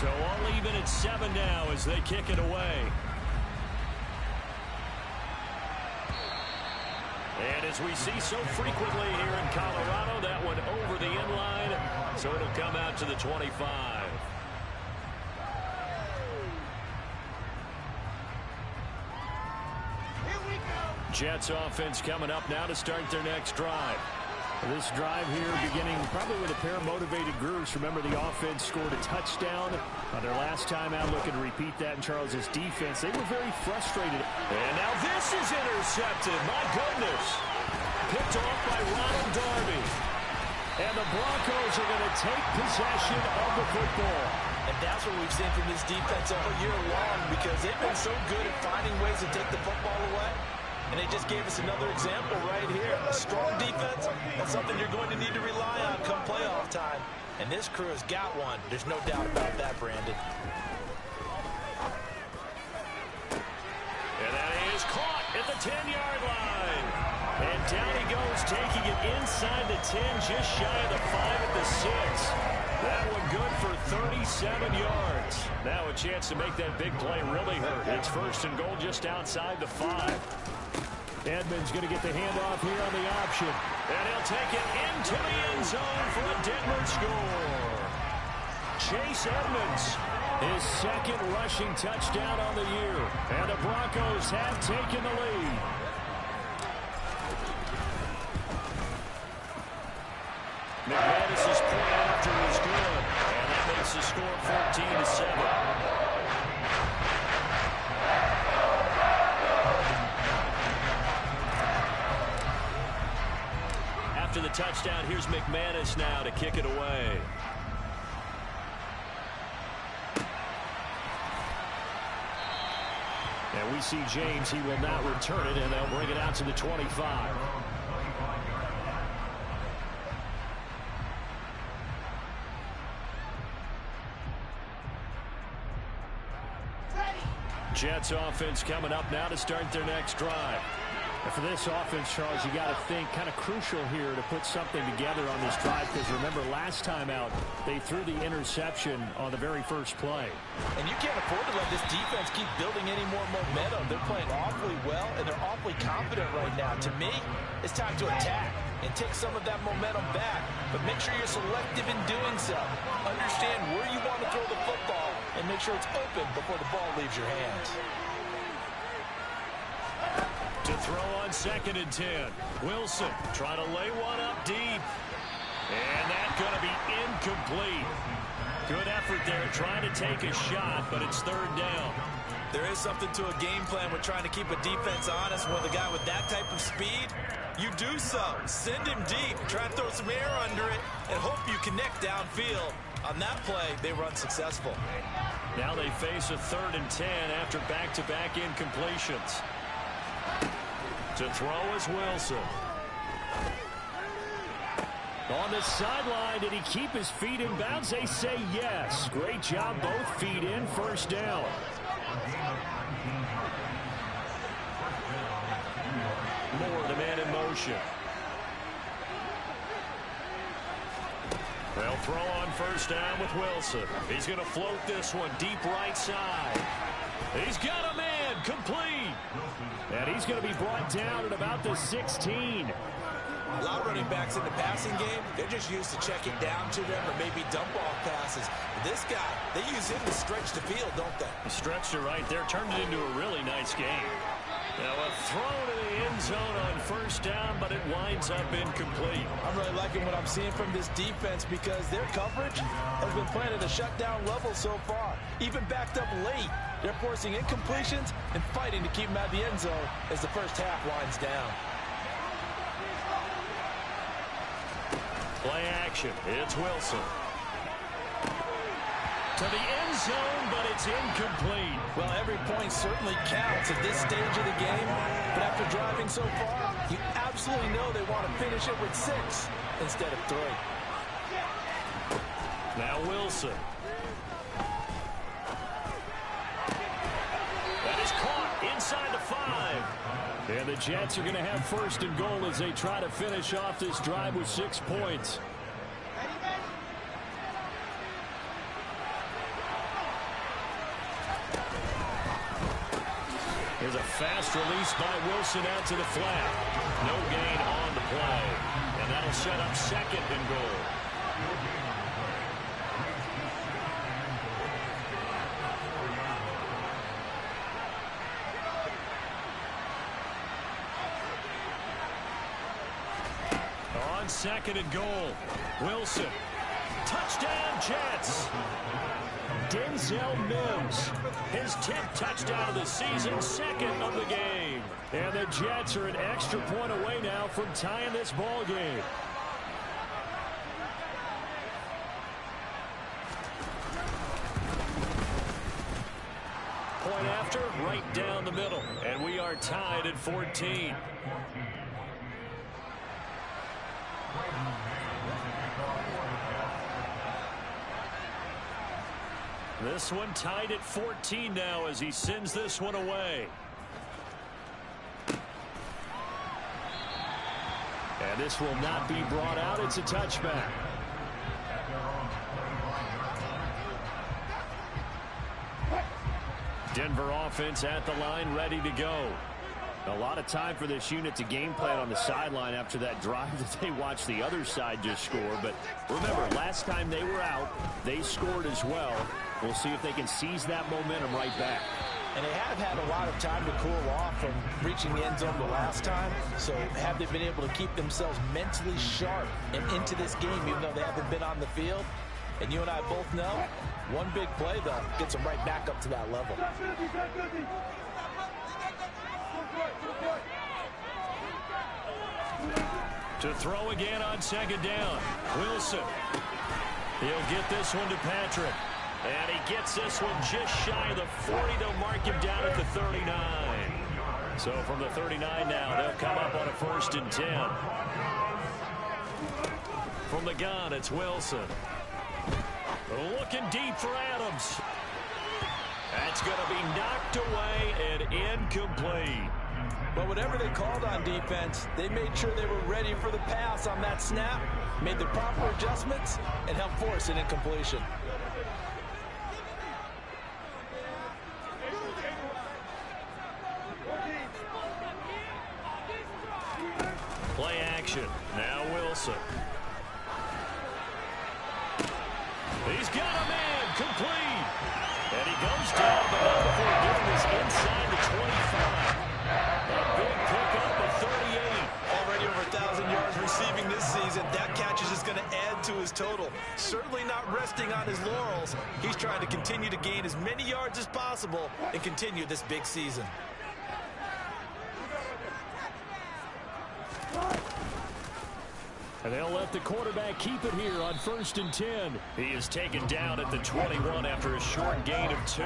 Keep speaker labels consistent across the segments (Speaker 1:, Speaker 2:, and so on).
Speaker 1: So all even at 7 now as they kick it away. And as we see so frequently here in Colorado, that one over the end line, so it'll come out to the 25. Jets offense coming up now to start their next drive. This drive here beginning probably with a pair of motivated groups. Remember, the offense scored a touchdown on their last time out, looking to repeat that in Charles's defense. They were very frustrated. And now this is intercepted. My goodness. Picked off by Ronald Darby. And the Broncos are going to take possession of the football.
Speaker 2: And that's what we've seen from this defense all year long, because they've been so good at finding ways to take the football away. And they just gave us another example right here. A strong defense, that's something you're going to need to rely on come playoff time. And this crew has got one. There's no doubt about that, Brandon.
Speaker 1: And that is caught at the 10-yard line. And down he goes, taking it inside the 10, just shy of the 5 at the 6. That one good for 37 yards. Now a chance to make that big play really hurt. It's first and goal just outside the 5. Edmonds going to get the handoff here on the option. And he'll take it into the end zone for a Denver score. Chase Edmonds, his second rushing touchdown on the year. And the Broncos have taken the lead. McManus's point after was good. And that makes the score 14-7. After the touchdown, here's McManus now to kick it away. And we see James. He will not return it, and they'll bring it out to the 25. Jets offense coming up now to start their next drive. And for this offense, Charles, you got to think kind of crucial here to put something together on this drive, because remember last time out they threw the interception on the very first play.
Speaker 2: And you can't afford to let this defense keep building any more momentum. They're playing awfully well, and they're awfully confident right now. To me, it's time to attack and take some of that momentum back, but make sure you're selective in doing so. Understand where you want to throw the football and make sure it's open before the ball leaves your hands.
Speaker 1: To throw on 2nd and 10. Wilson trying to lay one up deep. And that's going to be incomplete. Good effort there trying to take a shot, but it's 3rd down.
Speaker 2: There is something to a game plan with trying to keep a defense honest. With a guy with that type of speed, you do so. Send him deep, try to throw some air under it, and hope you connect downfield. On that play, they were unsuccessful.
Speaker 1: Now they face a 3rd and 10 after back-to-back incompletions. To throw is Wilson. On the sideline, did he keep his feet in bounds? They say yes. Great job, both feet in, 1st down. Moore, the man in motion. They'll throw on 1st down with Wilson. He's going to float this one deep right side. He's got a man, complete. And he's going to be brought down at about the 16.
Speaker 2: A lot of running backs in the passing game, they're just used to checking down to them or maybe dump-off passes. But this guy, they use him to stretch the field, don't they?
Speaker 1: He stretched it right there, turned it into a really nice game. Now a throw to the end zone on 1st down, but it winds up incomplete.
Speaker 2: I'm really liking what I'm seeing from this defense, because their coverage has been playing at a shutdown level so far. Even backed up late, they're forcing incompletions and fighting to keep them out of the end zone as the first half winds down.
Speaker 1: Play action. It's Wilson. To the end zone, but it's incomplete.
Speaker 2: Well, every point certainly counts at this stage of the game. But after driving so far, you absolutely know they want to finish it with 6 instead of 3.
Speaker 1: Now Wilson. That is caught inside the 5. And the Jets are going to have 1st and goal as they try to finish off this drive with 6 points. Here's a fast release by Wilson out to the flat. No gain on the play. And that'll set up second and goal. On second and goal, Wilson. Touchdown, Jets. Denzel Mims, his 10th touchdown of the season, second of the game. And the Jets are an extra point away now from tying this ball game. Point after, right down the middle. And we are tied at 14. This one tied at 14 now as he sends this one away. And this will not be brought out. It's a touchback. Denver offense at the line, ready to go. A lot of time for this unit to game plan on the sideline after that drive that they watched the other side just score. But remember, last time they were out, they scored as well. We'll see if they can seize that momentum right back.
Speaker 2: And they have had a lot of time to cool off from reaching the end zone the last time. So have they been able to keep themselves mentally sharp and into this game, even though they haven't been on the field? And you and I both know, one big play, though, gets them right back up to that level.
Speaker 1: To throw again on second down. Wilson. He'll get this one to Patrick. And he gets this one just shy of the 40. They'll mark him down at the 39. So from the 39 now, they'll come up on a 1st and 10. From the gun, it's Wilson. Looking deep for Adams. That's going to be knocked away and incomplete.
Speaker 2: But whatever they called on defense, they made sure they were ready for the pass on that snap, made the proper adjustments, and helped force an incompletion.
Speaker 1: Play action. Now Wilson. He's got a man. Complete. And he goes down, but not before getting this inside the 25. A big pickup of 38.
Speaker 2: Already over 1,000 yards receiving this season. That catch is just going to add to his total. Certainly not resting on his laurels. He's trying to continue to gain as many yards as possible and continue this big season.
Speaker 1: And they'll let the quarterback keep it here on 1st and 10. He is taken down at the 21 after a short gain of 2.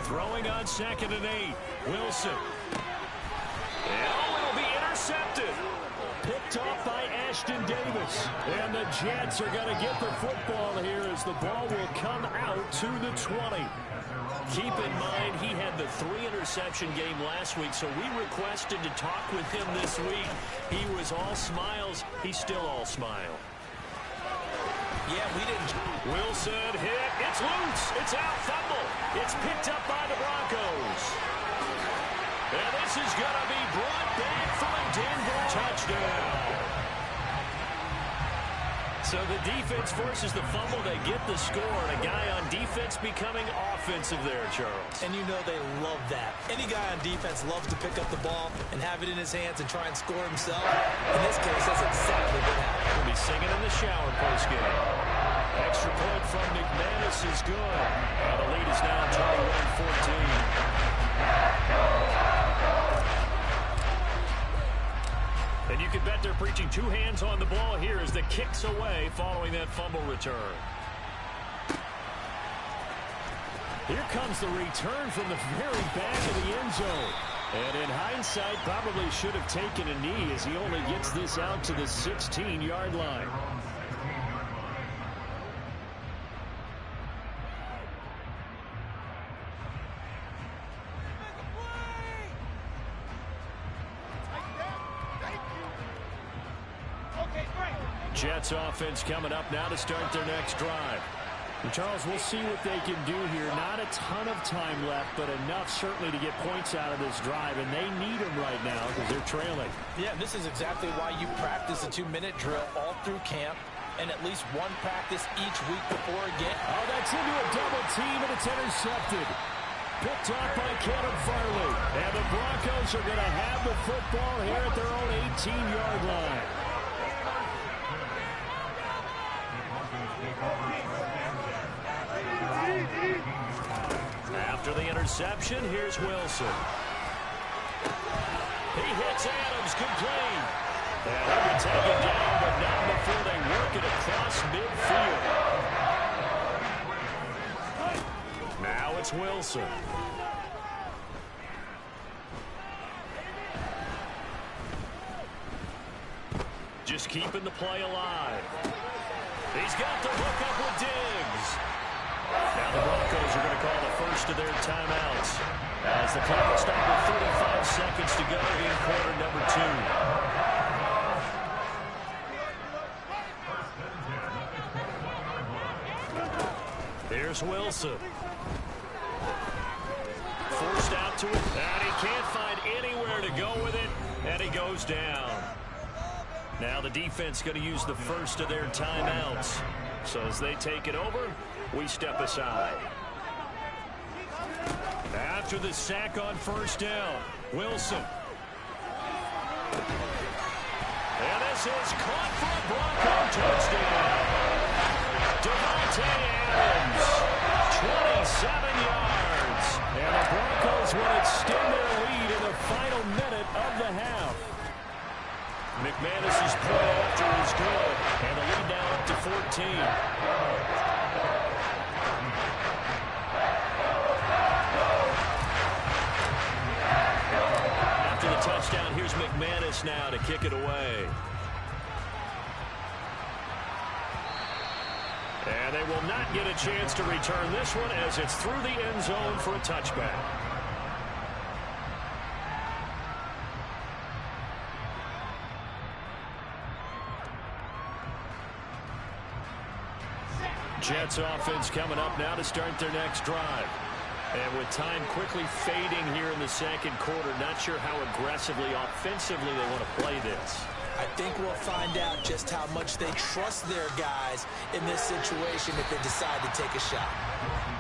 Speaker 1: Throwing on 2nd and 8. Wilson. Oh, it'll be intercepted. Picked off by Ashton Davis. And the Jets are going to get the football here as the ball will come out to the 20. Keep in mind, he had the 3-interception game last week, so we requested to talk with him this week. He was all smiles. He's still all smile.
Speaker 2: Yeah, we didn't.
Speaker 1: Wilson hit. It's loose. It's out. Fumble. It's picked up by the Broncos. And this is going to be brought back for a Denver touchdown. So the defense forces the fumble. They get the score. And a guy on defense becoming offensive there, Charles.
Speaker 2: And you know they love that. Any guy on defense loves to pick up the ball and have it in his hands and try and score himself. In this case, that's exactly what happened.
Speaker 1: He'll be singing in the shower postgame. Extra point from McManus is good. And the lead is now 21-14. And you can bet they're preaching 2 hands on the ball here as the kick's away following that fumble return. Here comes the return from the very back of the end zone. And in hindsight, probably should have taken a knee as he only gets this out to the 16-yard line. Jets offense coming up now to start their next drive.
Speaker 3: And Charles, we'll see what they can do here. Not a ton of time left, but enough certainly to get points out of this drive, and they need them right now because they're trailing.
Speaker 2: Yeah, and this is exactly why you practice a 2-minute drill all through camp and at least one practice each week before a game.
Speaker 3: Oh, that's into a double team, and it's intercepted. Picked off by Caleb Farley. And the Broncos are going to have the football here at their own 18-yard line.
Speaker 1: After the interception, here's Wilson. He hits Adams complete. And he'll be taken down, but not before they work it across midfield. Now it's Wilson. Just keeping the play alive. He's got the hook up with Diggs. Now the Broncos are going to call the first of their timeouts as the clock will stop with 35 seconds to go in quarter number 2. Here's Wilson. Forced out to it, and he can't find anywhere to go with it, and he goes down. Now the defense going to use the first of their timeouts. So as they take it over, we step aside. After the sack on first down, Wilson. And this is caught for a Bronco touchdown. Davante Adams, 27 yards. And the Broncos will extend their lead in the final minute of the half. McManus's play after is good, and the lead now up to 14. After the touchdown, here's McManus now to kick it away. And they will not get a chance to return this one as it's through the end zone for a touchback. Jets offense coming up now to start their next drive. And with time quickly fading here in the second quarter, not sure how aggressively, offensively they want to play this.
Speaker 2: I think we'll find out just how much they trust their guys in this situation if they decide to take a shot.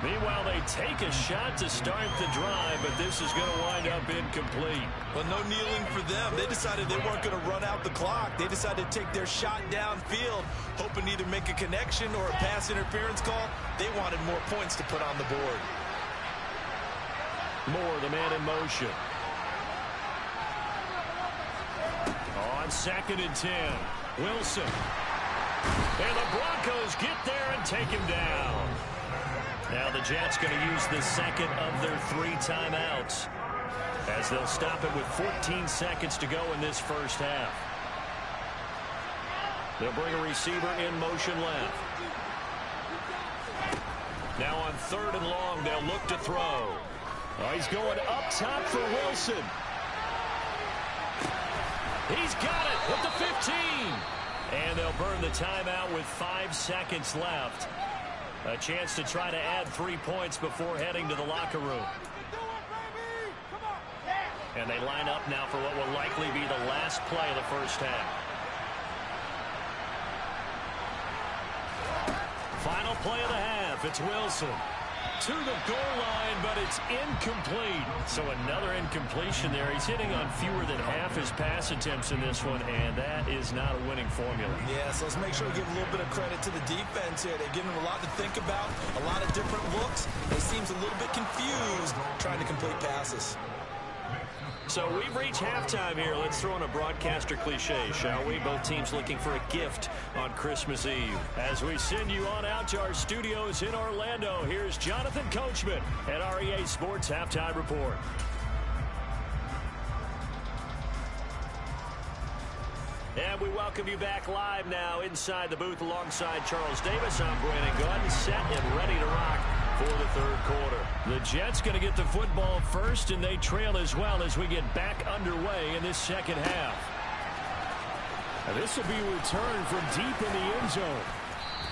Speaker 1: Meanwhile, they take a shot to start the drive, but this is going to wind up incomplete.
Speaker 2: Well, no kneeling for them. They decided they weren't going to run out the clock. They decided to take their shot downfield, hoping to either make a connection or a pass interference call. They wanted more points to put on the board.
Speaker 1: Moore, the man in motion. On 2nd and 10, Wilson. And the Broncos get there and take him down. Now the Jets going to use the second of their 3 timeouts as they'll stop it with 14 seconds to go in this first half. They'll bring a receiver in motion left. Now on 3rd and long, they'll look to throw. Oh, he's going up top for Wilson. He's got it with the 15. And they'll burn the timeout with 5 seconds left. A chance to try to add 3 points before heading to the locker room. And they line up now for what will likely be the last play of the first half. Final play of the half. It's Wilson to the goal line, but it's incomplete. So another incompletion there. He's hitting on fewer than half his pass attempts in this one, and that is not a winning formula.
Speaker 2: Yeah, so let's make sure we give a little bit of credit to the defense here. They're giving him a lot to think about, a lot of different looks. He seems a little bit confused trying to complete passes.
Speaker 1: So we've reached halftime here. Let's throw in a broadcaster cliche, shall we? Both teams looking for a gift on Christmas Eve. As we send you on out to our studios in Orlando, here's Jonathan Coachman at REA Sports Halftime Report. And we welcome you back live now inside the booth alongside Charles Davis. I'm Brandon Gunn, set and ready to rock for the third quarter. The Jets going to get the football first, and they trail as well as we get back underway in this second half.
Speaker 3: This will be returned from deep in the end zone.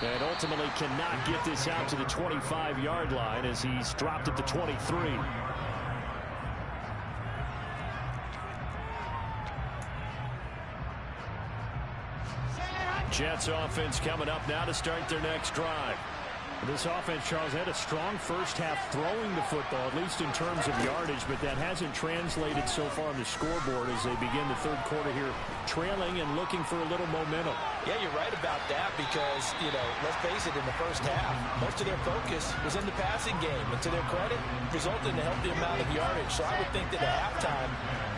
Speaker 3: And ultimately cannot get this out to the 25-yard line as he's dropped at the 23. Jets offense coming up now to start their next drive. This offense, Charles, had a strong first half throwing the football, at least in terms of yardage, but that hasn't translated so far on the scoreboard as they begin the third quarter here trailing and looking for a little momentum.
Speaker 2: Yeah, you're right about that because, let's face it, in the first half, most of their focus was in the passing game. And to their credit, resulted in a healthy amount of yardage. So I would think that at halftime,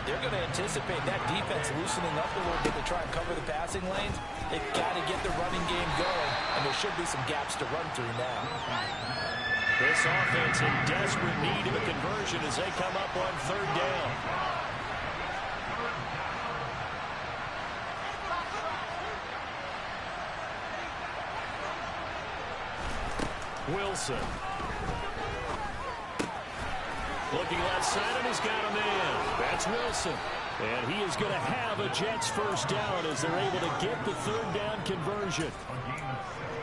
Speaker 2: they're going to anticipate that defense loosening up a little bit to try and cover the passing lanes. They've got to get the running game going, and there should be some gaps to run through now.
Speaker 3: This offense in desperate need of a conversion as they come up on third down. Wilson. Looking left side, and he's got a man. That's Wilson. And he is going to have a Jets first down as they're able to get the third down conversion.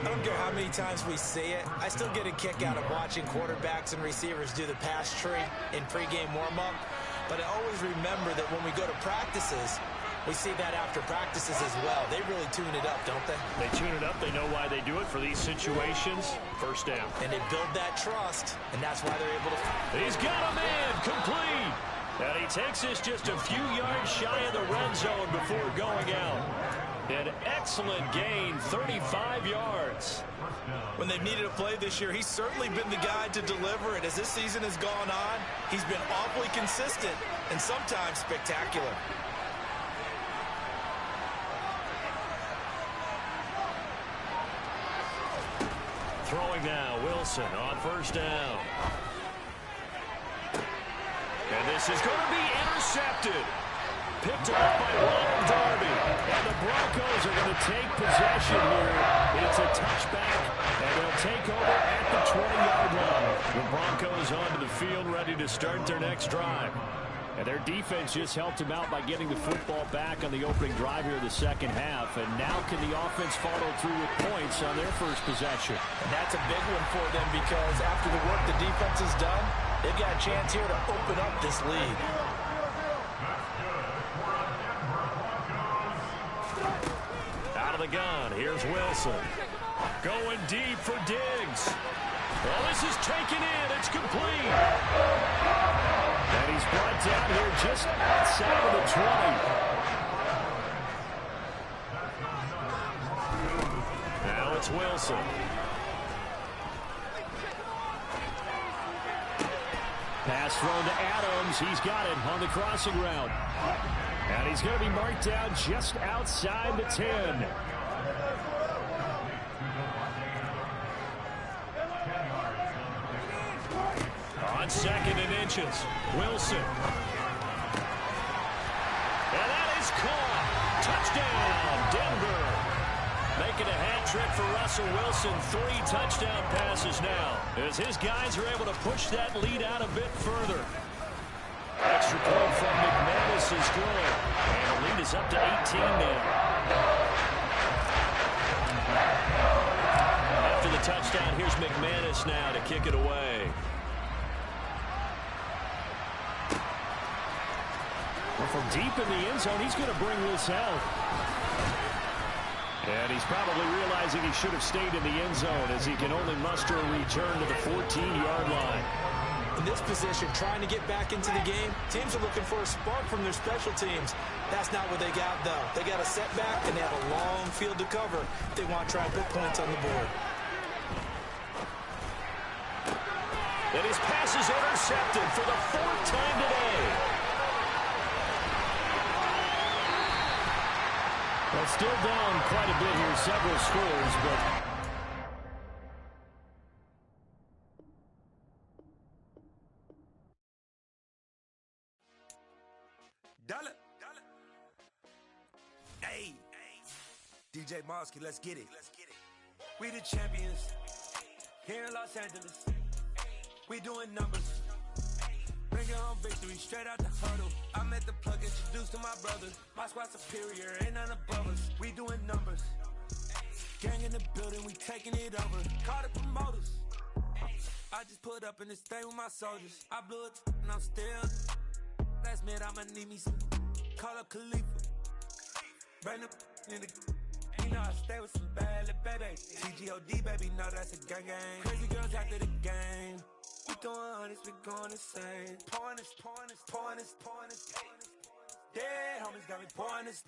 Speaker 4: I don't care how many times we see it. I still get a kick out of watching quarterbacks and receivers do the pass tree in pregame warm-up. But I always remember that when we go to practices, we see that after practices as well. They really tune it up, don't they?
Speaker 3: They tune it up. They know why they do it for these situations. First down.
Speaker 4: And they build that trust, and that's why they're able to...
Speaker 3: He's got a man complete. And he takes us just a few yards shy of the red zone before going out. An excellent gain, 35 yards.
Speaker 4: When they've needed a play this year, he's certainly been the guy to deliver it. As this season has gone on, he's been awfully consistent and sometimes spectacular.
Speaker 3: Throwing now, Wilson on first down. And this is going to be intercepted. Picked up by Ronald Darby. And the Broncos are going to take possession here. It's a touchback, and they'll take over at the 20-yard line. The Broncos onto the field ready to start their next drive. And their defense just helped them out by getting the football back on the opening drive here in the second half. And now can the offense follow through with points on their first possession?
Speaker 4: And that's a big one for them because after the work the defense has done, they've got a chance here to open up this lead.
Speaker 3: Out of the gun, here's Wilson. Going deep for Diggs. Well, this is taken in. It's complete. And he's brought down here just outside of the 20. Now it's Wilson. Pass thrown to Adams. He's got it on the crossing route. And he's going to be marked down just outside the 10. On second and inches, Wilson. And that is caught. Touchdown, Denver. Making a hat trick for Russell Wilson. 3 touchdown passes now as his guys are able to push that lead out a bit further. Extra point from McManus is good. And the lead is up to 18 now. After the touchdown, here's McManus now to kick it away. Well, from deep in the end zone, he's going to bring this out. And he's probably realizing he should have stayed in the end zone as he can only muster a return to the 14-yard line.
Speaker 4: In this position, trying to get back into the game, teams are looking for a spark from their special teams. That's not what they got, though. They got a setback, and they have a long field to cover if they want to try and put points on the board.
Speaker 3: And his pass is intercepted for the 4th time today. Well, still down quite a bit here, several scores, but...
Speaker 5: Hey, DJ Mosky, let's get it. We the champions here in Los Angeles. We doing numbers. Bring it home victory straight out the huddle. I met the plug, introduced to my brother. My squad superior, ain't none above us. We doing numbers. Gang in the building, we taking it over. Call the promoters. I just put up in this thing with my soldiers. I blew it and I'm still. Last minute I'ma need me some. Call up Khalifa. Bring up in the. You know I stay with some bad little baby. TGOD baby, know that's a gang gang. Crazy girls after the game. We doing honest, we going insane. Pouring this. Dead homies got me pouring this.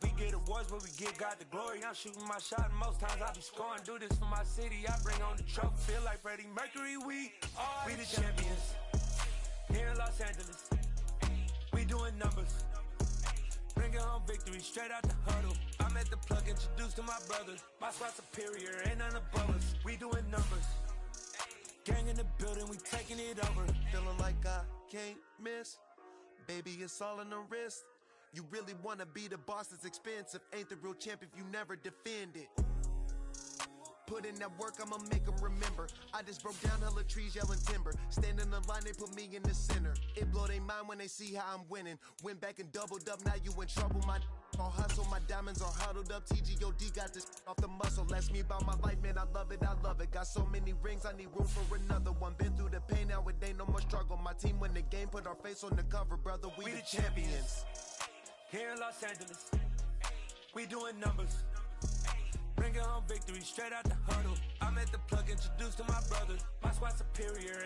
Speaker 5: We get awards, but we give God the glory. I'm shooting my shot, and most times I be scoring. Do this for my city, I bring on the trophy. Feel like Freddie Mercury, we the champions. Here in Los Angeles, we doing numbers. Bringing home victory straight out the huddle. I'm at the plug, introduced to my brother. My squad superior, ain't none above us. We doing numbers. Gang in the building, we taking it over.
Speaker 6: Feeling like I can't miss. Baby, it's all in the wrist. You really wanna be the boss, that's expensive. Ain't the real champ if you never defend it. Put in that work, I'ma make them remember. I just broke down hella trees, yelling timber. Stand in the line, they put me in the center. It blow their mind when they see how I'm winning. Went back and doubled up, now you in trouble. My all hustle, my diamonds are huddled up. TGOD got this off the muscle. Ask me about my life, man, I love it. Got so many rings, I need room for another one. Been through the pain, now it ain't no more struggle. My team win the game, put our face on the cover, brother. We the champions.
Speaker 5: Here in Los Angeles, we doing numbers. Bringing home victory straight out the huddle. I'm at the plug, introduced to my brother. My squad superior.